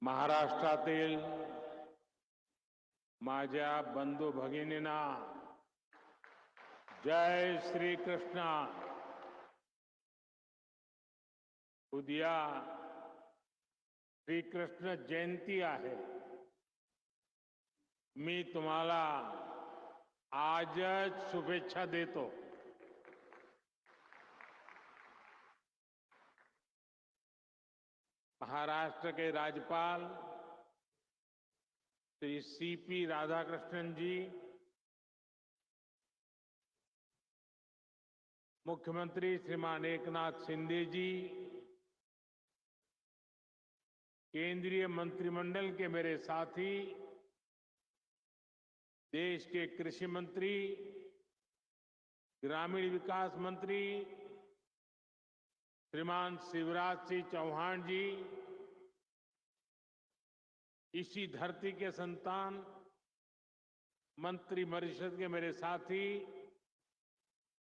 महाराष्ट्रातील माझ्या बंधू भगिनींना जय श्री कृष्ण. उद्या श्रीकृष्ण जयंती आहे. मी तुम्हाला आजच शुभेच्छा देतो. महाराष्ट्र के राज्यपाल श्री सीपी राधाकृष्णन जी, मुख्यमंत्री श्रीमान एकनाथ शिंदे जी, केंद्रीय मंत्रिमंडल के मेरे साथी, देश के कृषि मंत्री, ग्रामीण विकास मंत्री श्रीमान शिवराज सिंह चौहान जी, इसी धरती के संतान मंत्रिपरिषद के मेरे साथी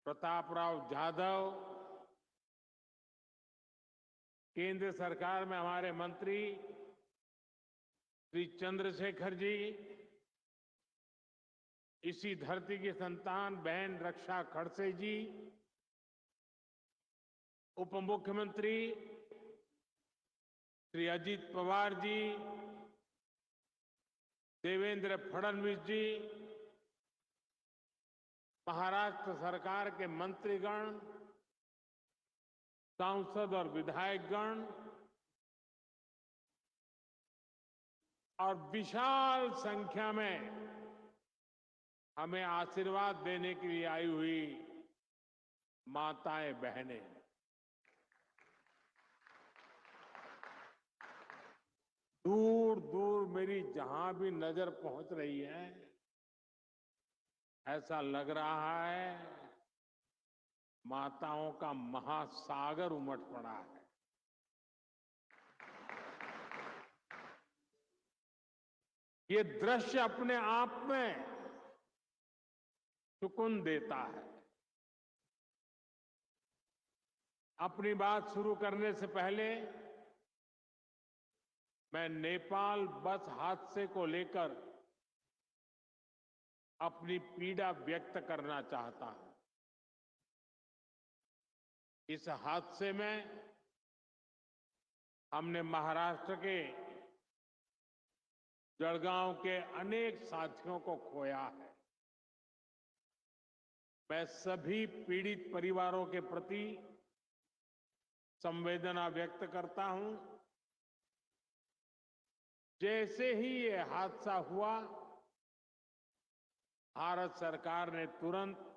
प्रतापराव जाधव, केंद्र सरकार में हमारे मंत्री श्री चंद्रशेखर जी, इसी धरती की संतान बहन रक्षा खड़से जी, उप मुख्यमंत्री श्री अजित पवार जी, देवेंद्र फडणवीस जी, महाराष्ट्र सरकार के मंत्रीगण, सांसद और विधायकगण और विशाल संख्या में हमें आशीर्वाद देने के लिए आई हुई माताएं बहनें, दूर दूर मेरी जहां भी नजर पहुंच रही है, ऐसा लग रहा है माताओं का महासागर उमड़ पड़ा है. ये दृश्य अपने आप में सुकून देता है. अपनी बात शुरू करने से पहले मैं नेपाल बस हादसे को लेकर अपनी पीड़ा व्यक्त करना चाहता हूं. इस हादसे में हमने महाराष्ट्र के जलगांव के अनेक साथियों को खोया है. मैं सभी पीड़ित परिवारों के प्रति संवेदना व्यक्त करता हूं. जैसे ही ये हादसा हुआ, भारत सरकार ने तुरंत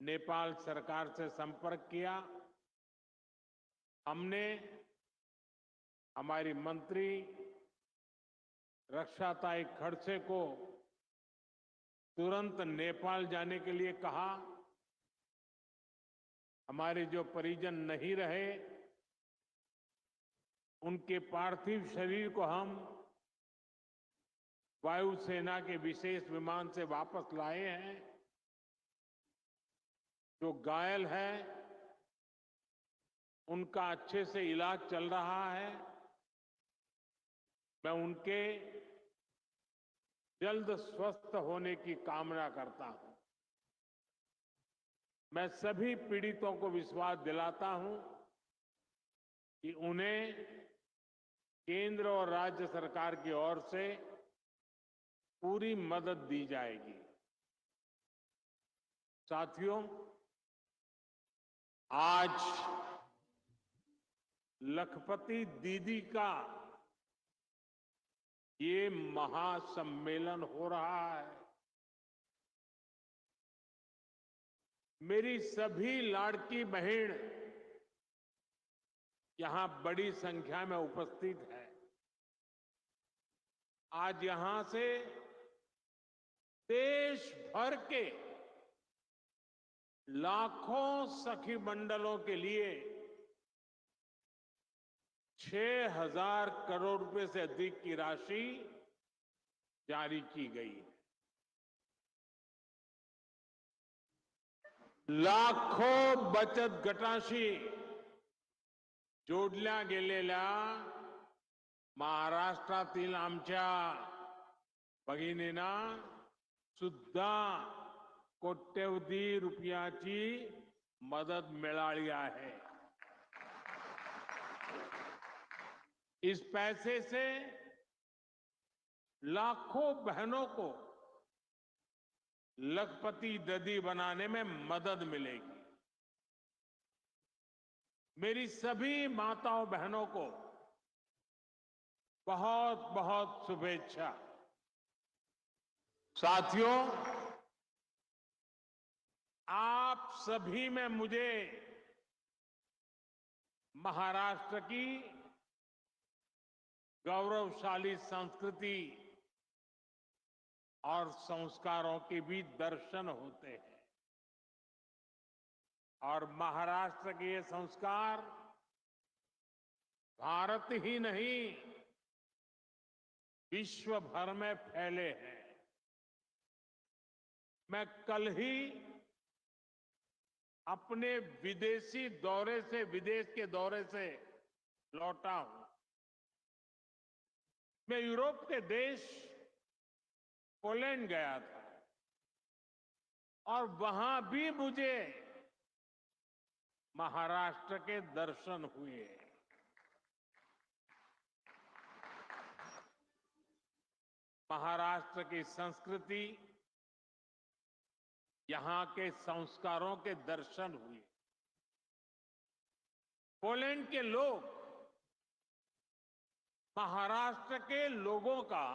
नेपाल सरकार से संपर्क किया. हमने हमारी मंत्री रक्षाताई खड़से को तुरंत नेपाल जाने के लिए कहा. हमारे जो परिजन नहीं रहे, उनके पार्थिव शरीर को हम वायुसेना के विशेष विमान से वापस लाए हैं. जो घायल है उनका अच्छे से इलाज चल रहा है. मैं उनके जल्द स्वस्थ होने की कामना करता हूं. मैं सभी पीड़ितों को विश्वास दिलाता हूं कि उन्हें केंद्र और राज्य सरकार की ओर से पूरी मदद दी जाएगी. साथियों, आज लखपति दीदी का ये महासम्मेलन हो रहा है. मेरी सभी लाड़की बहन यहां बड़ी संख्या में उपस्थित है. आज यहां से देश भर के लाखों सखी मंडलों के लिए 6,000 करोड़ रुपए से अधिक की राशि जारी की गई. लाखों बचत गटांशी जोडल्या गेलेल्या महाराष्ट्रातील आमच्या भगिनींना सुद्धा कोट्यवधी रुपयाची मदत मिळाली आहे. इस पैसे से लाखों बहनों को लखपति दीदी बनाने में मदद मिलेगी. मेरी सभी माताओं बहनों को बहुत बहुत शुभेच्छा. साथियों, आप सभी में मुझे महाराष्ट्र की गौरवशाली संस्कृति और संस्कारों के भी दर्शन होते हैं. और महाराष्ट्र के ये संस्कार भारत ही नहीं, विश्व भर में फैले हैं. मैं कल ही अपने विदेश के दौरे से लौटा हूं. मैं यूरोप के देश पोलैंड गया था और वहां भी मुझे महाराष्ट्र के दर्शन हुए. महाराष्ट्र की संस्कृति, यहां के संस्कारों के दर्शन हुए. पोलैंड के लोग महाराष्ट्र के लोगों का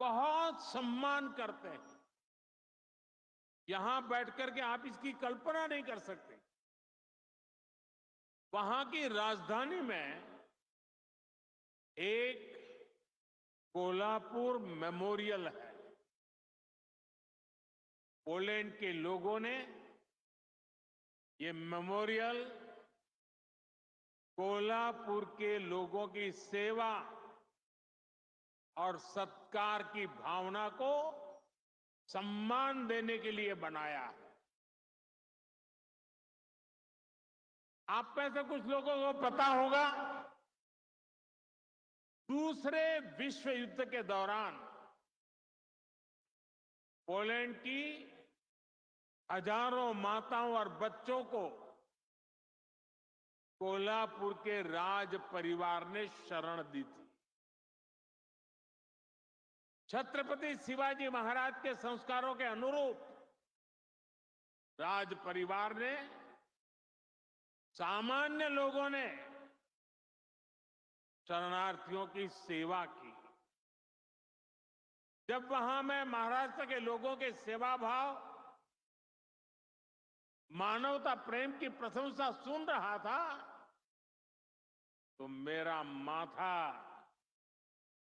बहुत सम्मान करते हैं. यहां बैठकर के आप इसकी कल्पना नहीं कर सकते. वहां की राजधानी में एक कोल्हापुर मेमोरियल है. पोलैंड के लोगों ने ये मेमोरियल कोल्हापुर के लोगों की सेवा और सत्कार की भावना को सम्मान देने के लिए बनाया है. आप में से कुछ लोगों को पता होगा, दूसरे विश्व युद्ध के दौरान पोलैंड की हजारों माताओं और बच्चों को कोल्हापुर के राज परिवार ने शरण दी थी. छत्रपति शिवाजी महाराज के संस्कारों के अनुरूप राज परिवार ने, सामान्य लोगों ने शरणार्थियों की सेवा की. जब वहां मैं महाराष्ट्र के लोगों के सेवा भाव, मानवता प्रेम की प्रशंसा सुन रहा था तो मेरा माथा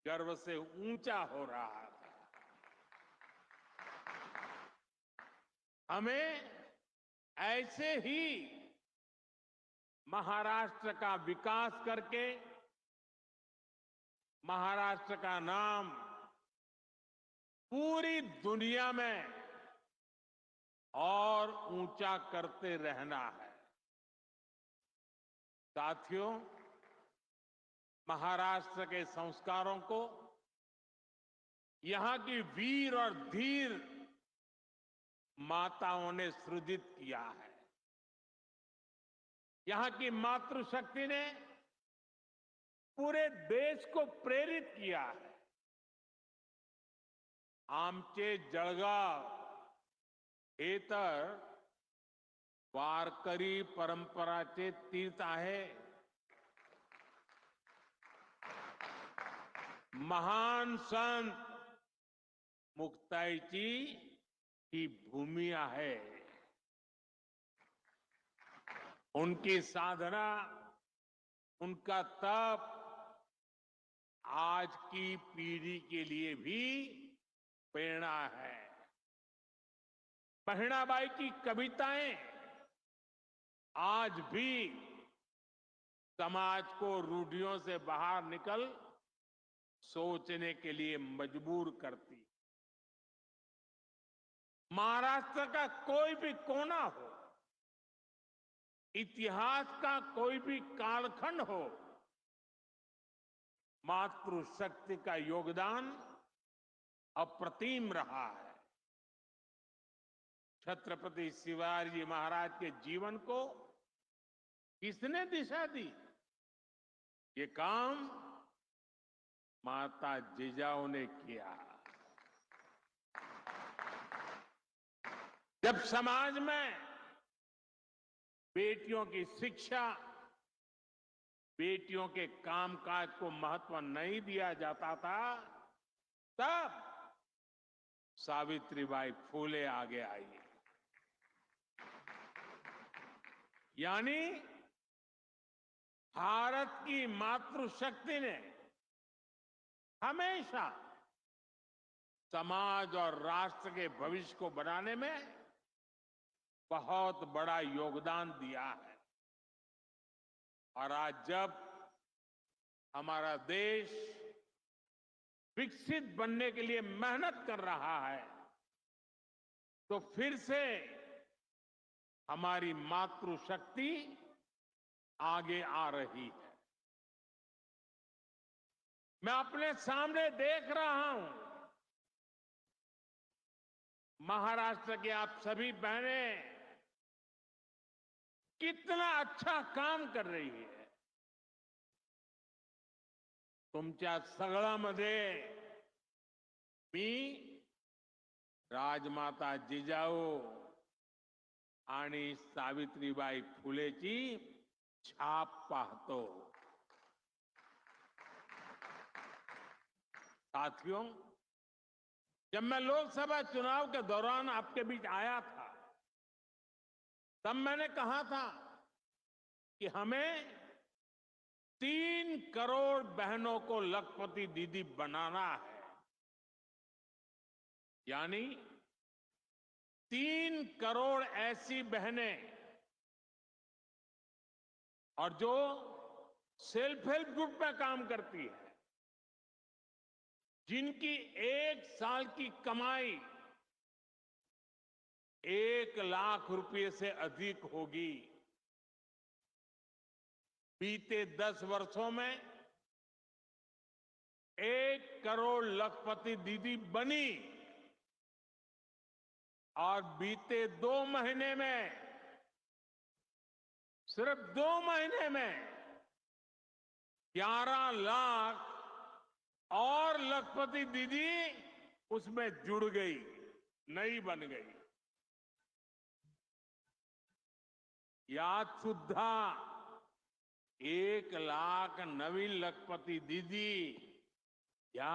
गर्व से ऊंचा हो रहा था. हमें ऐसे ही महाराष्ट्र का विकास करके महाराष्ट्र का नाम पूरी दुनिया में और ऊंचा करते रहना है. साथियों, महाराष्ट्र के संस्कारों को यहां की वीर और धीर माताओं ने सृजित किया है. यहां की मातृशक्ति ने पूरे देश को प्रेरित किया है. आमचे जळगाव हे तर वारकरी परंपराचे तीर्थ आहे. महान संत मुक्ताईची ही भूमि आहे. उनकी साधना, उनका तप आज की पीढ़ी के लिए भी प्रेरणा है. बहिणाबाई की कविताएं आज भी समाज को रूढ़ियों से बाहर निकल सोचने के लिए मजबूर करती. महाराष्ट्र का कोई भी कोना हो, इतिहास का कोई भी कालखंड हो, मातृशक्ति का योगदान अप्रतिम रहा है। छत्रपति शिवाजी महाराज के जीवन को किसने दिशा दी? ये काम माता जिजाऊ ने किया। जब समाज में बेटियों की शिक्षा, बेटियों के कामकाज को महत्व नहीं दिया जाता था, तब सावित्रीबाई फूले आगे आई। यानी भारत की मातृशक्ति ने हमेशा समाज और राष्ट्र के भविष्य को बनाने में बहुत बड़ा योगदान दिया है। और आज जब हमारा देश विकसित बनने के लिए मेहनत कर रहा है, तो फिर से हमारी मातृशक्ति आगे आ रही है। मैं अपने सामने देख रहा हूं, महाराष्ट्र की आप सभी बहनें कितना अच्छा काम कर रही है। तुमच्या सगळ्यामध्ये मी राजमाता जिजाऊ आणि सावित्रीबाई फुलेची छाप पाहतो। साथियों, जब मैं लोकसभा चुनाव के दौरान आपके बीच आया था, तब मैंने कहा था कि हमें 3 करोड़ बहनों को लखपति दीदी बनाना है। यानी 3 करोड़ ऐसी बहनें और जो सेल्फ हेल्प ग्रुप में काम करती है, जिनकी 1 साल की कमाई 1 लाख रुपए से अधिक होगी। बीते 10 वर्षों में 1 करोड़ लखपति दीदी बनी और बीते 2 महीने में, सिर्फ 2 महीने में 11 लाख और लखपति दीदी उसमें जुड़ गई, नई बन गई। यात सुद्धा 1 लाख नवीन लखपती दीदी या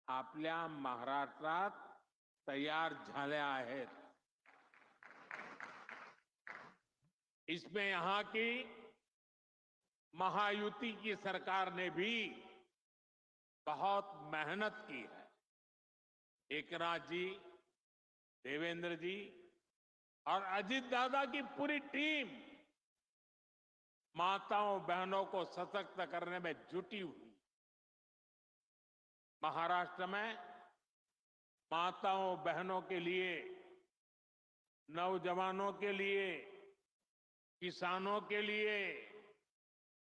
आपल्या महाराष्ट्रात तयार झाल्या आहेत। इसमें यहां की महायुति की सरकार ने भी बहुत मेहनत की है। एकनाथ जी, देवेंद्र जी और अजीत दादा की पूरी टीम माताओं बहनों को सशक्त करने में जुटी हुई। महाराष्ट्र में माताओं बहनों के लिए, नौजवानों के लिए, किसानों के लिए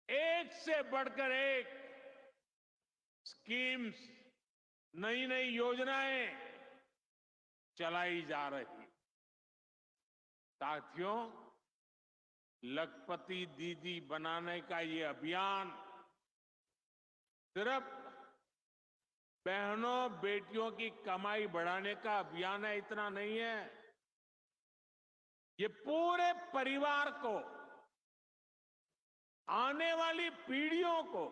एक से बढ़कर एक स्कीम्स, नई नई योजनाएं चलाई जा रही। साथियों, लखपति दीदी बनाने का ये अभियान सिर्फ बहनों बेटियों की कमाई बढ़ाने का अभियान है, इतना नहीं है। ये पूरे परिवार को, आने वाली पीढ़ियों को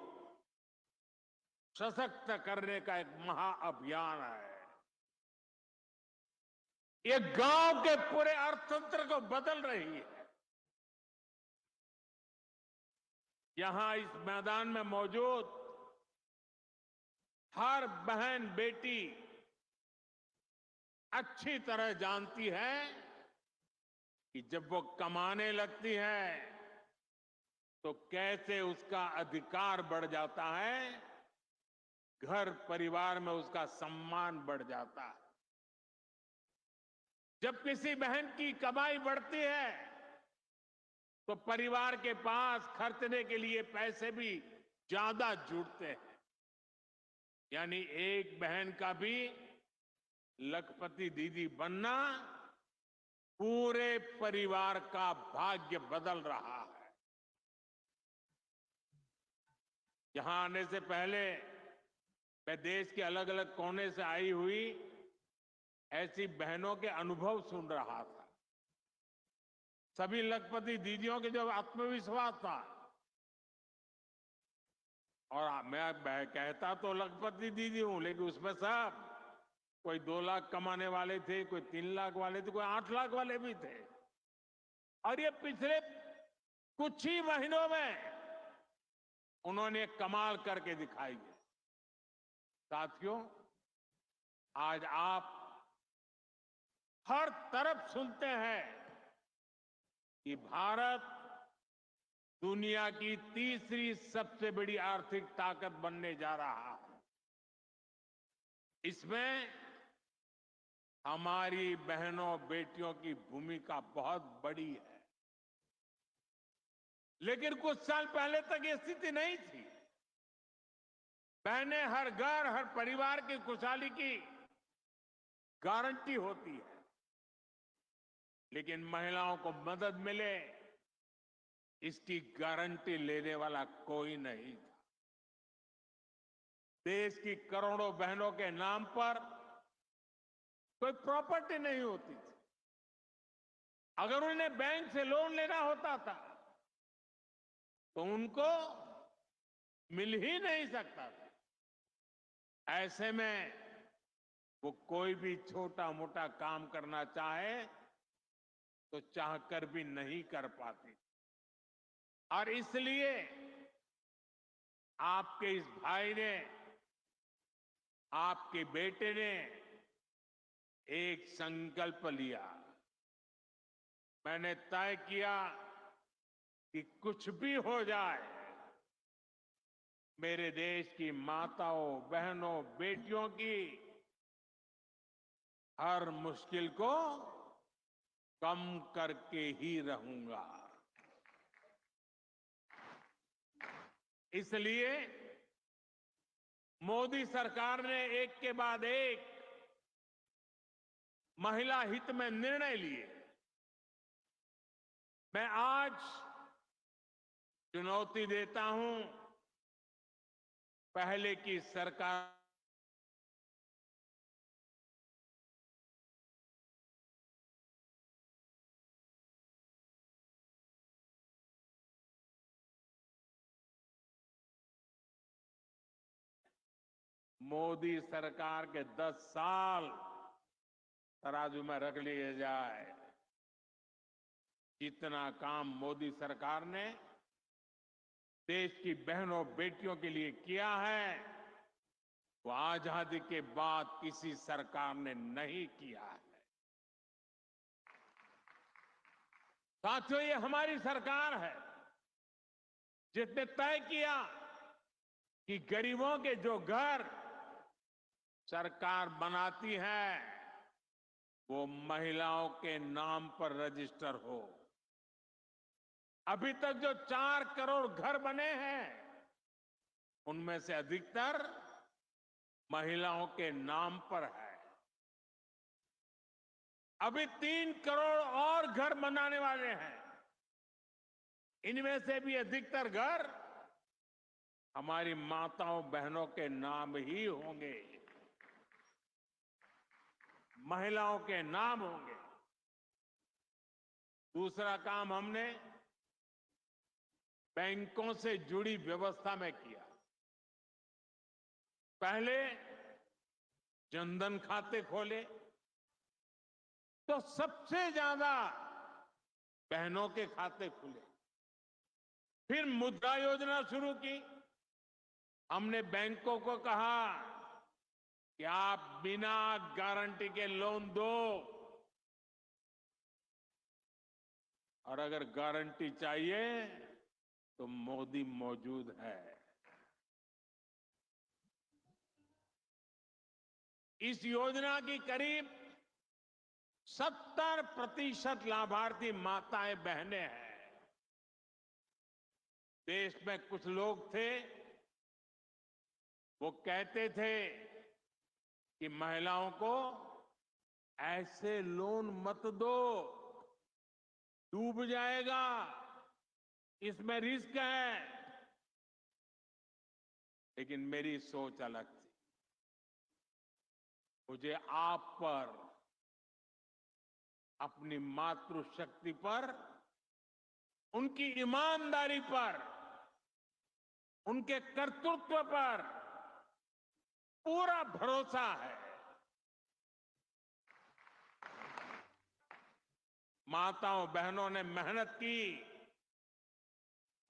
सशक्त करने का एक महाअभियान है। ये गांव के पूरे अर्थतंत्र को बदल रही है। यहां इस मैदान में मौजूद हर बहन बेटी अच्छी तरह जानती है कि जब वो कमाने लगती है तो कैसे उसका अधिकार बढ़ जाता है, घर परिवार में उसका सम्मान बढ़ जाता है। जब किसी बहन की कमाई बढ़ती है तो परिवार के पास खर्चने के लिए पैसे भी ज्यादा जुड़ते हैं। यानी एक बहन का भी लखपति दीदी बनना पूरे परिवार का भाग्य बदल रहा है। यहां आने से पहले मैं देश के अलग अलग कोने से आई हुई ऐसी बहनों के अनुभव सुन रहा था। सभी लखपति दीदियों के जो आत्मविश्वास था, और मैं कहता तो लखपति दीदी हूं, लेकिन उसमें सब कोई 2 लाख कमाने वाले थे, कोई 3 लाख वाले थे, कोई 8 लाख वाले भी थे। और ये पिछले कुछ ही महीनों में उन्होंने कमाल करके दिखाई है। साथियों, आज आप हर तरफ सुनते हैं कि भारत दुनिया की तीसरी सबसे बड़ी आर्थिक ताकत बनने जा रहा है। इसमें हमारी बहनों बेटियों की भूमिका बहुत बड़ी है। लेकिन कुछ साल पहले तक ये स्थिति नहीं थी। बहनें हर घर, हर परिवार की खुशहाली की गारंटी होती है, लेकिन महिलाओं को मदद मिले इसकी गारंटी लेने वाला कोई नहीं था। देश की करोड़ों बहनों के नाम पर कोई प्रॉपर्टी नहीं होती थी। अगर उन्हें बैंक से लोन लेना होता था तो उनको मिल ही नहीं सकता था। ऐसे में वो कोई भी छोटा मोटा काम करना चाहे तो चाहकर भी नहीं कर पाती। और इसलिए आपके इस भाई ने, आपके बेटे ने एक संकल्प लिया। मैंने तय किया कि कुछ भी हो जाए, मेरे देश की माताओं, बहनों, बेटियों की हर मुश्किल को कम करके ही रहूंगा। इसलिए मोदी सरकार ने एक के बाद एक महिला हित में निर्णय लिए। मैं आज चुनौती देता हूं पहले की सरकार मोदी सरकार के 10 साल तराजू में रख लिए जाए। जितना काम मोदी सरकार ने देश की बहनों बेटियों के लिए किया है वो आजादी के बाद किसी सरकार ने नहीं किया है। साथियों, ये हमारी सरकार है जिसने तय किया कि गरीबों के जो घर सरकार बनाती है वो महिलाओं के नाम पर रजिस्टर हो। अभी तक जो 4 करोड़ घर बने हैं उनमें से अधिकतर महिलाओं के नाम पर है। अभी 3 करोड़ और घर बनाने वाले हैं। इनमें से भी अधिकतर घर हमारी माताओं बहनों के नाम ही होंगे, महिलाओं के नाम होंगे। दूसरा काम हमने बैंकों से जुड़ी व्यवस्था में किया। पहले जनधन खाते खोले तो सबसे ज्यादा बहनों के खाते खुले। फिर मुद्रा योजना शुरू की। हमने बैंकों को कहा कि आप बिना गारंटी के लोन दो, और अगर गारंटी चाहिए तो मोदी मौजूद है। इस योजना की करीब 70% लाभार्थी माताएं बहनें हैं। देश में कुछ लोग थे वो कहते थे कि महिलाओं को ऐसे लोन मत दो, डूब जाएगा, इसमें रिस्क है। लेकिन मेरी सोच अलग थी। मुझे आप पर, अपनी मातृशक्ति पर, उनकी ईमानदारी पर, उनके कर्तृत्व पर पूरा भरोसा है। माताओं बहनों ने मेहनत की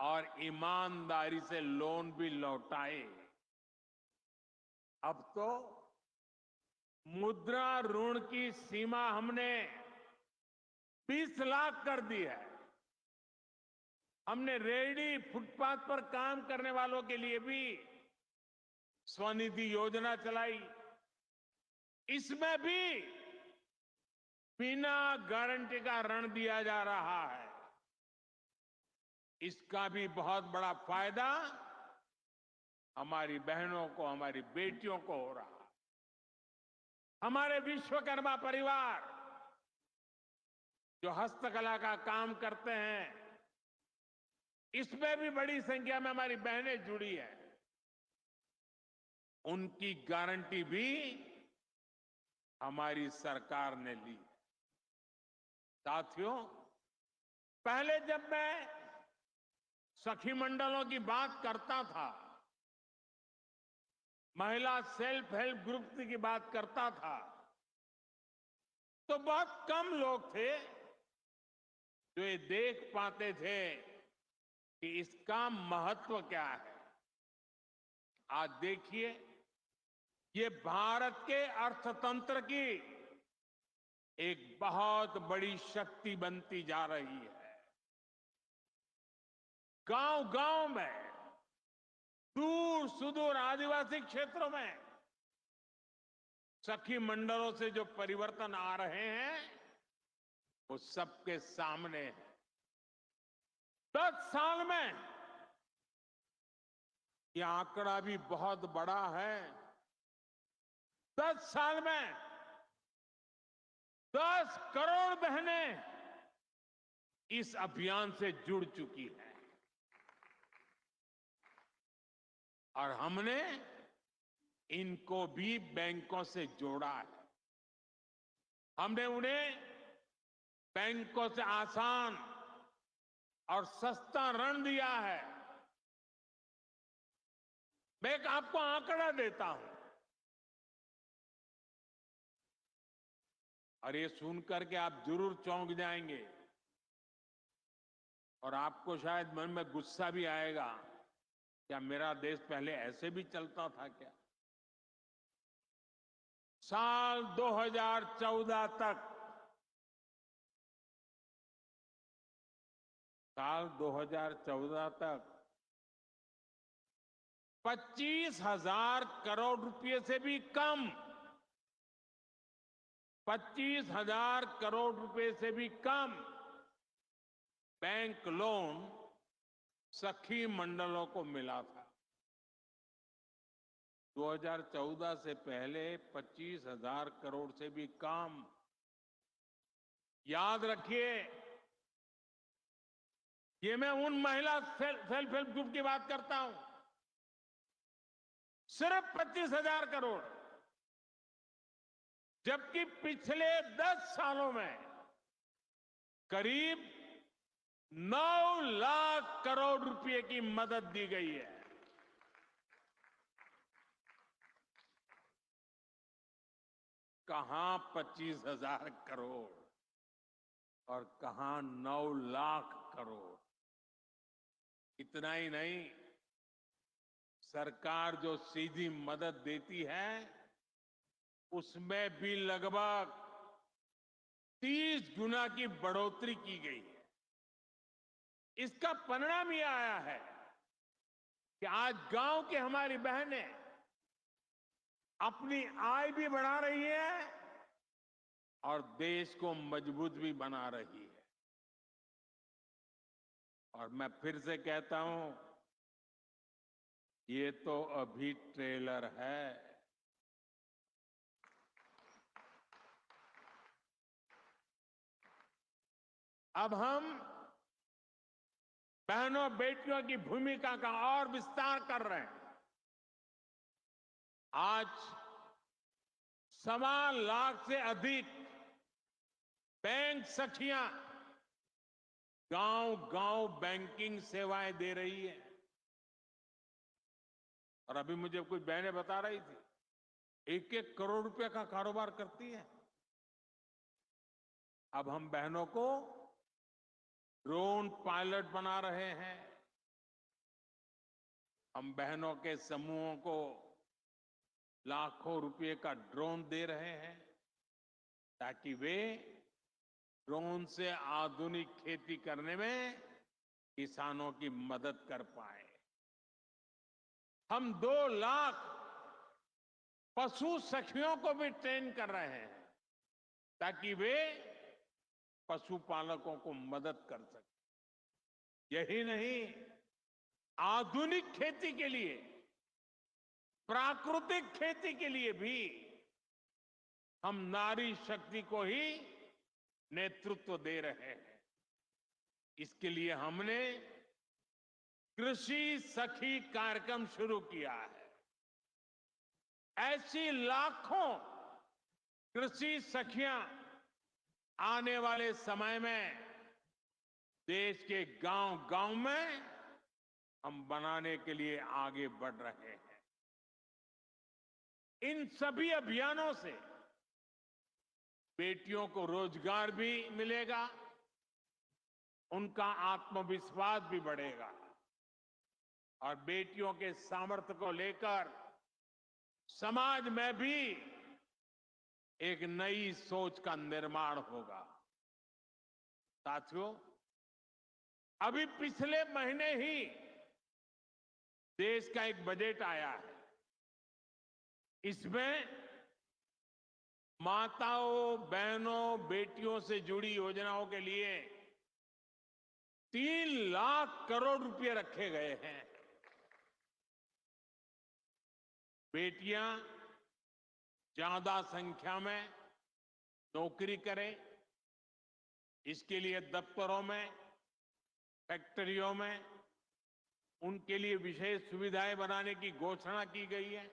और ईमानदारी से लोन भी लौटाए। अब तो मुद्रा ऋण की सीमा हमने 20 लाख कर दी है। हमने रेहड़ी फुटपाथ पर काम करने वालों के लिए भी स्वनिधि योजना चलाई। इसमें भी बिना गारंटी का ऋण दिया जा रहा है। इसका भी बहुत बड़ा फायदा हमारी बहनों को, हमारी बेटियों को हो रहा है। हमारे विश्वकर्मा परिवार जो हस्तकला का काम करते हैं, इसमें भी बड़ी संख्या में हमारी बहनें जुड़ी हैं। उनकी गारंटी भी हमारी सरकार ने ली। साथियों, पहले जब मैं सखी मंडलों की बात करता था, महिला सेल्फ हेल्प ग्रुप की बात करता था, तो बहुत कम लोग थे जो ये देख पाते थे कि इसका महत्व क्या है। आज देखिए, ये भारत के अर्थतंत्र की एक बहुत बड़ी शक्ति बनती जा रही है। गांव-गांव में, दूर सुदूर आदिवासी क्षेत्रों में सखी मंडलों से जो परिवर्तन आ रहे हैं, वो सबके सामने है। 10 साल में यह आंकड़ा भी बहुत बड़ा है। 10 साल में 10 करोड़ बहनें इस अभियान से जुड़ चुकी हैं। और हमने इनको भी बैंकों से जोड़ा है। हमने उन्हें बैंकों से आसान और सस्ता ऋण दिया है। मैं एक आपको आंकड़ा देता हूं, और ये सुनकर के आप जरूर चौंक जाएंगे और आपको शायद मन में गुस्सा भी आएगा। क्या मेरा देश पहले ऐसे भी चलता था क्या? साल 2014 तक, साल 2014 तक 25,000 करोड़ रुपए से भी कम, 25,000 करोड़ रुपए से भी कम बैंक लोन सखी मंडलों को मिला था। 2014 से पहले 25,000 करोड़ से भी कम। याद रखिए, ये मैं उन महिला सेल्फ हेल्प ग्रुप की बात करता हूं। सिर्फ 25,000 करोड़, जबकि पिछले 10 सालों में करीब 9 लाख करोड़ रुपए की मदद दी गई है। कहां 25,000 करोड़ और कहां 9 लाख करोड़। इतना ही नहीं, सरकार जो सीधी मदद देती है, उसमें भी लगभग 30 गुना की बढ़ोतरी की गई है। इसका परिणाम यह आया है कि आज गांव की हमारी बहनें अपनी आय भी बढ़ा रही है और देश को मजबूत भी बना रही है। और मैं फिर से कहता हूं, ये तो अभी ट्रेलर है। अब हम बहनों बेटियों की भूमिका का और विस्तार कर रहे हैं। आज 1.25 लाख से अधिक बैंक सखियां गांव-गांव बैंकिंग सेवाएं दे रही है। और अभी मुझे कुछ बहनें बता रही थी, 1-1 करोड़ रुपए का कारोबार करती है। अब हम बहनों को ड्रोन पायलट बना रहे हैं। हम बहनों के समूहों को लाखों रुपए का ड्रोन दे रहे हैं ताकि वे ड्रोन से आधुनिक खेती करने में किसानों की मदद कर पाए। हम 2 लाख पशु सखियों को भी ट्रेन कर रहे हैं ताकि वे पशुपालकों को मदद कर सके। यही नहीं, आधुनिक खेती के लिए, प्राकृतिक खेती के लिए भी हम नारी शक्ति को ही नेतृत्व दे रहे हैं। इसके लिए हमने कृषि सखी कार्यक्रम शुरू किया है। ऐसी लाखों कृषि सखियां आने वाले समय में देश के गांव-गांव में हम बनाने के लिए आगे बढ़ रहे हैं। इन सभी अभियानों से बेटियों को रोजगार भी मिलेगा, उनका आत्मविश्वास भी बढ़ेगा और बेटियों के सामर्थ्य को लेकर समाज में भी एक नई सोच का निर्माण होगा। साथियों, अभी पिछले महीने ही देश का एक बजट आया है। इसमें माताओं, बहनों, बेटियों से जुड़ी योजनाओं के लिए 3 लाख करोड़ रुपए रखे गए हैं। बेटियां ज्यादा संख्या में नौकरी करें, इसके लिए दफ्तरों में, फैक्ट्रियों में उनके लिए विशेष सुविधाएं बनाने की घोषणा की गई है।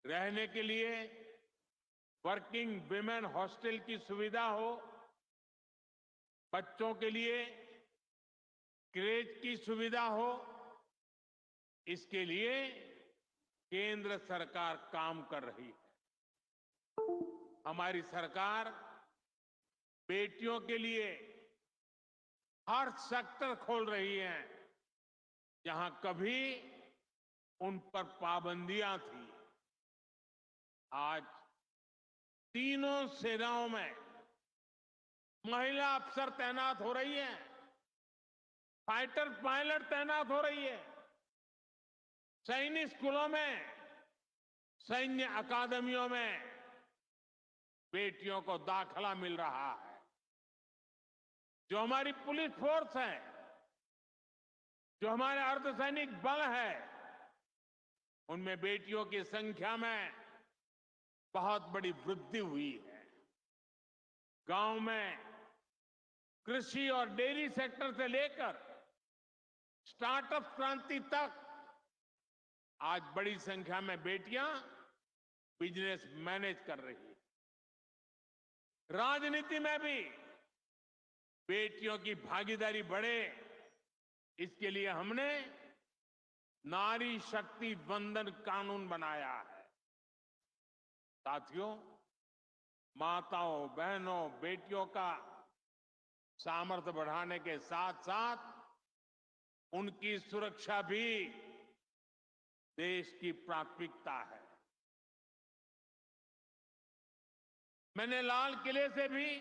रहने के लिए वर्किंग विमेन हॉस्टल की सुविधा हो, बच्चों के लिए क्रेच की सुविधा हो, इसके लिए केंद्र सरकार काम कर रही है। हमारी सरकार बेटियों के लिए हर सेक्टर खोल रही है जहां कभी उन पर पाबंदियां थी। आज तीनों सेनाओं में महिला अफसर तैनात हो रही है, फाइटर पायलट तैनात हो रही है, सैनिक स्कूलों में, सैन्य अकादमियों में बेटियों को दाखिला मिल रहा है। जो हमारी पुलिस फोर्स है, जो हमारे अर्धसैनिक बल है, उनमें बेटियों की संख्या में बहुत बड़ी वृद्धि हुई है। गांव में कृषि और डेयरी सेक्टर से लेकर स्टार्टअप क्रांति तक आज बड़ी संख्या में बेटियां बिजनेस मैनेज कर रही है। राजनीति में भी बेटियों की भागीदारी बढ़े, इसके लिए हमने नारी शक्ति वंदन कानून बनाया है। साथियों, माताओं, बहनों, बेटियों का सामर्थ्य बढ़ाने के साथ साथ उनकी सुरक्षा भी देश की प्राथमिकता है। मैंने लाल किले से भी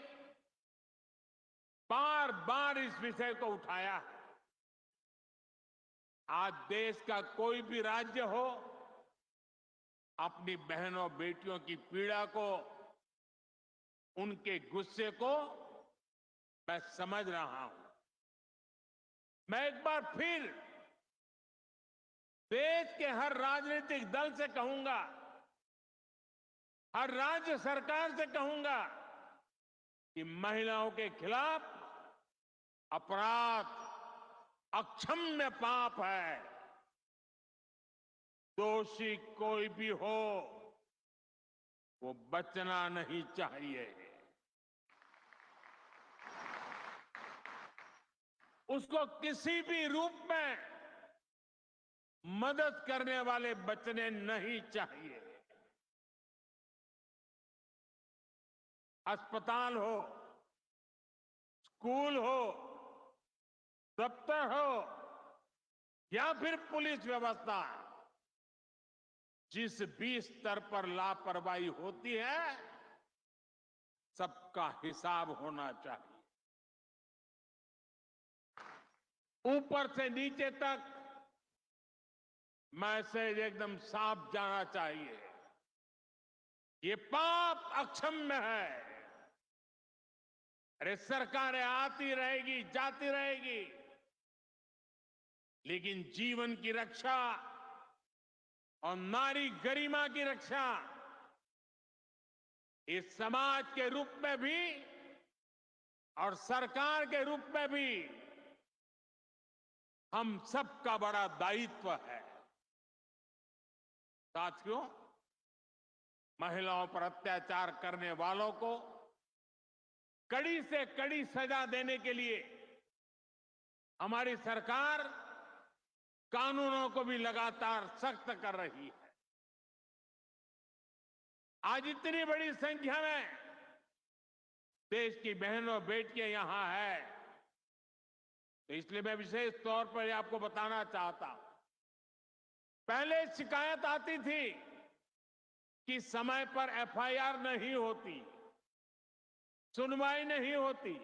बार बार इस विषय को उठाया है। आज देश का कोई भी राज्य हो, अपनी बहनों बेटियों की पीड़ा को, उनके गुस्से को मैं समझ रहा हूं। मैं एक बार फिर देश के हर राजनीतिक दल से कहूंगा, हर राज्य सरकार से कहूंगा कि महिलाओं के खिलाफ अपराध अक्षम्य पाप है। दोषी कोई भी हो, वो बचना नहीं चाहिए। उसको किसी भी रूप में मदद करने वाले बचने नहीं चाहिए। अस्पताल हो, स्कूल हो, दफ्तर हो या फिर पुलिस व्यवस्था, जिस भी स्तर पर लापरवाही होती है, सबका हिसाब होना चाहिए। ऊपर से नीचे तक मैसेज एकदम साफ जाना चाहिए। ये पाप अक्षम्य है। अरे सरकारें आती रहेगी, जाती रहेगी, लेकिन जीवन की रक्षा और नारी गरिमा की रक्षा इस समाज के रूप में भी और सरकार के रूप में भी हम सबका बड़ा दायित्व है। साथियों, महिलाओं पर अत्याचार करने वालों को कड़ी से कड़ी सजा देने के लिए हमारी सरकार कानूनों को भी लगातार सख्त कर रही है। आज इतनी बड़ी संख्या में देश की बहनों बेटियां यहां है, तो इसलिए मैं विशेष तौर पर आपको बताना चाहता हूं। पहले शिकायत आती थी कि समय पर एफआईआर नहीं होती, सुनवाई नहीं होती,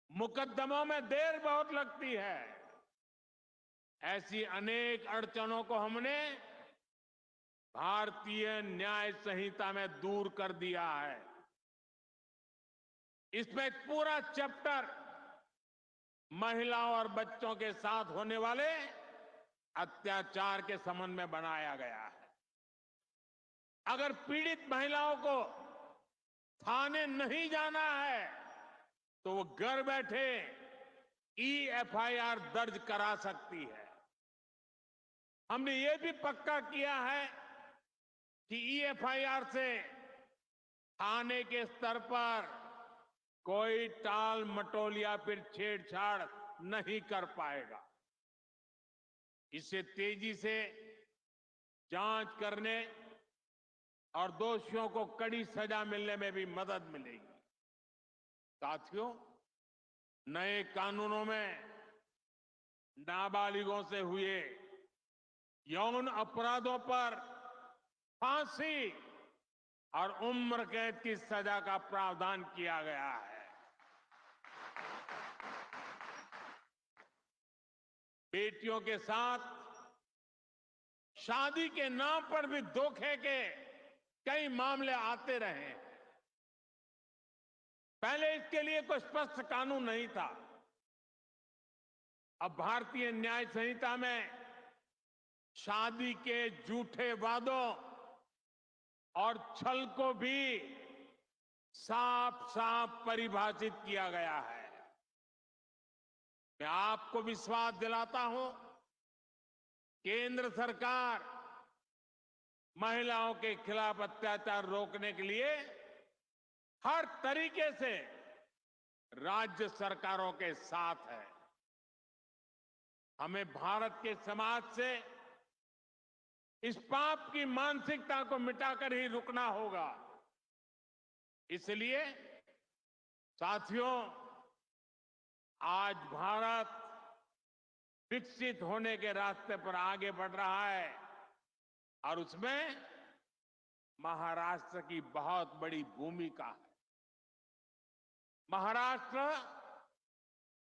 मुकदमों में देर बहुत लगती है। ऐसी अनेक अड़चनों को हमने भारतीय न्याय संहिता में दूर कर दिया है। इसमें एक पूरा चैप्टर महिलाओं और बच्चों के साथ होने वाले अत्याचार के संबंध में बनाया गया है। अगर पीड़ित महिलाओं को थाने नहीं जाना है तो वो घर बैठे एफआईआर दर्ज करा सकती है। हमने ये भी पक्का किया है कि एफआईआर से थाने के स्तर पर कोई टाल मटोल या फिर छेड़छाड़ नहीं कर पाएगा। इससे तेजी से जांच करने और दोषियों को कड़ी सजा मिलने में भी मदद मिलेगी। साथियों, नए कानूनों में नाबालिगों से हुए यौन अपराधों पर फांसी और उम्र कैद की सजा का प्रावधान किया गया है। बेटियों के साथ शादी के नाम पर भी धोखे के कई मामले आते रहे। पहले इसके लिए कोई स्पष्ट कानून नहीं था। अब भारतीय न्याय संहिता में शादी के झूठे वादों और छल को भी साफ साफ परिभाषित किया गया है। मैं आपको विश्वास दिलाता हूं, केंद्र सरकार महिलाओं के खिलाफ अत्याचार रोकने के लिए हर तरीके से राज्य सरकारों के साथ है। हमें भारत के समाज से इस पाप की मानसिकता को मिटाकर ही रुकना होगा। इसलिए साथियों, आज भारत विकसित होने के रास्ते पर आगे बढ़ रहा है और उसमें महाराष्ट्र की बहुत बड़ी भूमिका है। महाराष्ट्र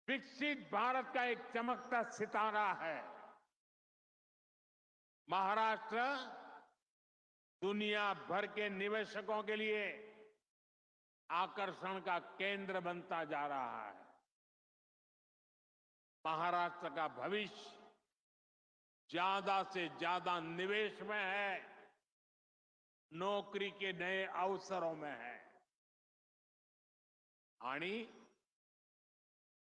विकसित भारत का एक चमकता सितारा है। महाराष्ट्र दुनिया भर के निवेशकों के लिए आकर्षण का केंद्र बनता जा रहा है। महाराष्ट्र का भविष्य ज्यादा से ज्यादा निवेश में है, नौकरी के नए अवसरों में है। आणि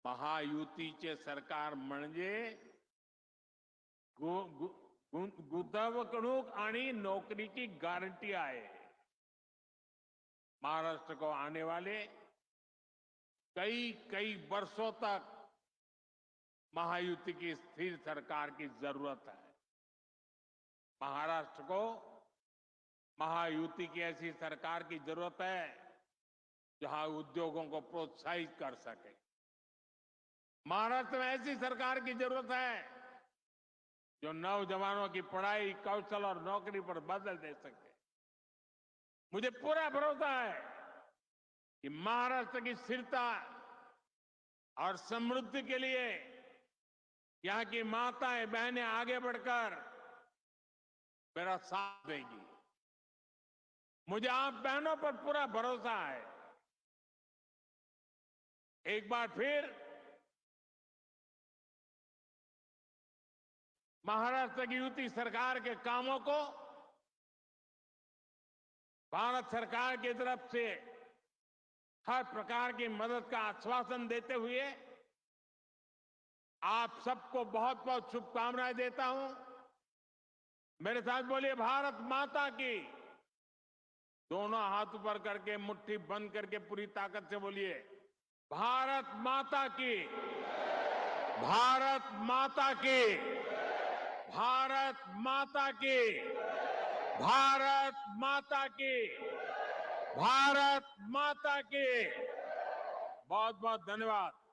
महायुतीचे सरकार म्हणजे गुंतवणूक आणि नौकरीची गारंटी आहे। महाराष्ट्र को आने वाले कई कई वर्षों तक महायुति की स्थिर सरकार की जरूरत है। महाराष्ट्र को महायुति की ऐसी सरकार की जरूरत है जहां उद्योगों को प्रोत्साहित कर सके। महाराष्ट्र में ऐसी सरकार की जरूरत है जो नौजवानों की पढ़ाई, कौशल और नौकरी पर बदल दे सके। मुझे पूरा भरोसा है कि महाराष्ट्र की स्थिरता और समृद्धि के लिए यहां की माताएं बहनें आगे बढ़कर मेरा साथ देंगी। मुझे आप बहनों पर पूरा भरोसा है। एक बार फिर महाराष्ट्र की युति सरकार के कामों को भारत सरकार की तरफ से हर प्रकार की मदद का आश्वासन देते हुए आप सबको बहुत बहुत शुभकामनाएं देता हूं। मेरे साथ बोलिए, भारत माता की। दोनों हाथ ऊपर करके मुट्ठी बंद करके पूरी ताकत से बोलिए, भारत माता की, भारत माता की, भारत माता की, भारत माता की, भारत माता की। बहुत बहुत धन्यवाद।